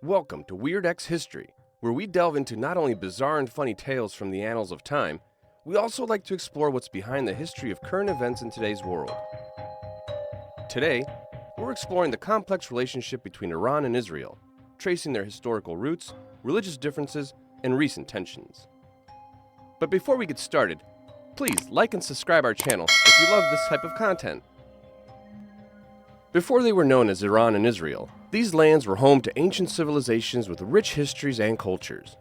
Welcome to Weird X History, where we delve into not only bizarre and funny tales from the annals of time, we also like to explore what's behind the history of current events in today's world. Today, we're exploring the complex relationship between Iran and Israel, tracing their historical roots, religious differences, and recent tensions. But before we get started, please like and subscribe our channel if you love this type of content. Before they were known as Iran and Israel, these lands were home to ancient civilizations with rich histories and cultures.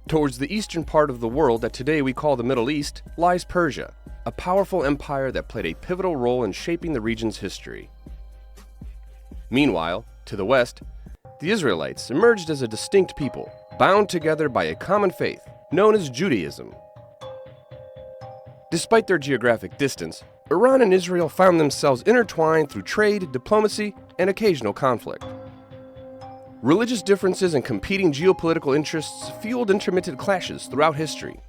Towards the eastern part of the world that today we call the Middle East lies Persia, a powerful empire that played a pivotal role in shaping the region's history. Meanwhile, to the west, the Israelites emerged as a distinct people, bound together by a common faith known as Judaism. Despite their geographic distance, Iran and Israel found themselves intertwined through trade, diplomacy, and occasional conflict. Religious differences and competing geopolitical interests fueled intermittent clashes throughout history.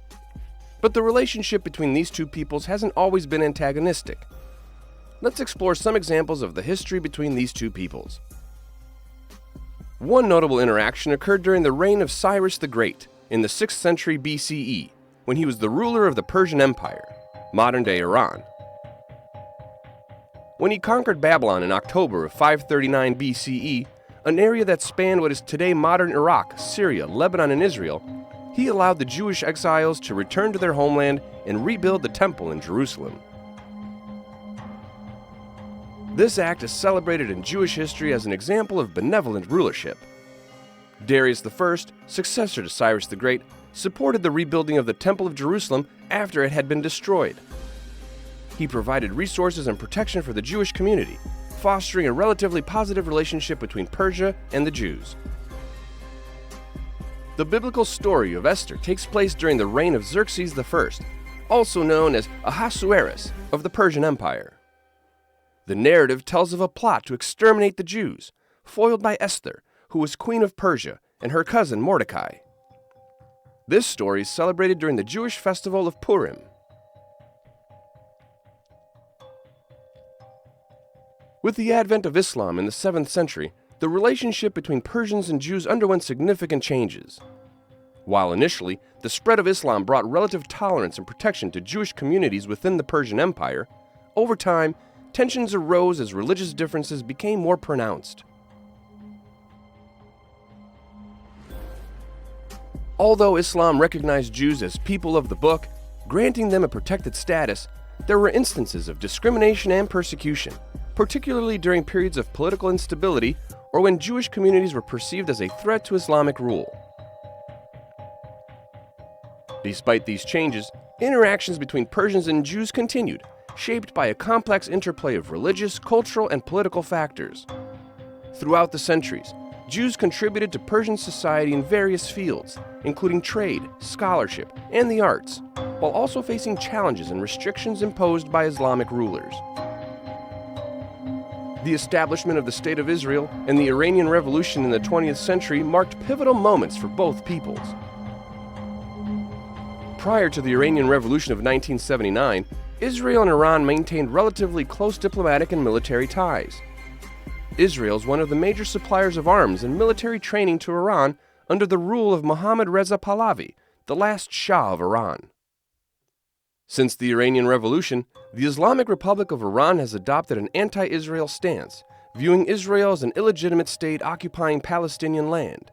But the relationship between these two peoples hasn't always been antagonistic. Let's explore some examples of the history between these two peoples. One notable interaction occurred during the reign of Cyrus the Great in the 6th century BCE, when he was the ruler of the Persian Empire, modern-day Iran. When he conquered Babylon in October of 539 BCE, an area that spanned what is today modern Iraq, Syria, Lebanon, and Israel, he allowed the Jewish exiles to return to their homeland and rebuild the temple in Jerusalem. This act is celebrated in Jewish history as an example of benevolent rulership. Darius I, successor to Cyrus the Great, supported the rebuilding of the Temple of Jerusalem after it had been destroyed. He provided resources and protection for the Jewish community, fostering a relatively positive relationship between Persia and the Jews. The biblical story of Esther takes place during the reign of Xerxes I, also known as Ahasuerus of the Persian Empire. The narrative tells of a plot to exterminate the Jews, foiled by Esther, who was queen of Persia, and her cousin Mordecai. This story is celebrated during the Jewish festival of Purim. With the advent of Islam in the 7th century, the relationship between Persians and Jews underwent significant changes. While initially, the spread of Islam brought relative tolerance and protection to Jewish communities within the Persian Empire, over time, tensions arose as religious differences became more pronounced. Although Islam recognized Jews as people of the book, granting them a protected status, there were instances of discrimination and persecution, particularly during periods of political instability or when Jewish communities were perceived as a threat to Islamic rule. Despite these changes, interactions between Persians and Jews continued, shaped by a complex interplay of religious, cultural, and political factors. Throughout the centuries, Jews contributed to Persian society in various fields, including trade, scholarship, and the arts, while also facing challenges and restrictions imposed by Islamic rulers. The establishment of the State of Israel and the Iranian Revolution in the 20th century marked pivotal moments for both peoples. Prior to the Iranian Revolution of 1979, Israel and Iran maintained relatively close diplomatic and military ties. Israel is one of the major suppliers of arms and military training to Iran under the rule of Mohammad Reza Pahlavi, the last Shah of Iran. Since the Iranian Revolution, the Islamic Republic of Iran has adopted an anti-Israel stance, viewing Israel as an illegitimate state occupying Palestinian land.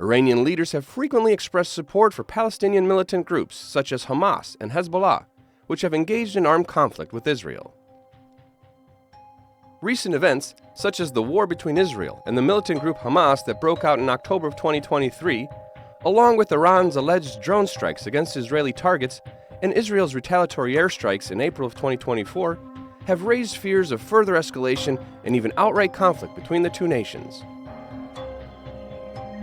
Iranian leaders have frequently expressed support for Palestinian militant groups such as Hamas and Hezbollah, which have engaged in armed conflict with Israel. Recent events, such as the war between Israel and the militant group Hamas that broke out in October of 2023, along with Iran's alleged drone strikes against Israeli targets and Israel's retaliatory airstrikes in April of 2024, have raised fears of further escalation and even outright conflict between the two nations.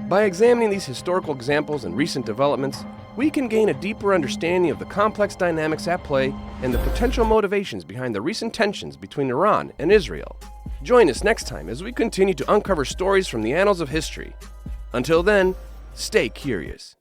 By examining these historical examples and recent developments, we can gain a deeper understanding of the complex dynamics at play and the potential motivations behind the recent tensions between Iran and Israel. Join us next time as we continue to uncover stories from the annals of history. Until then, stay curious.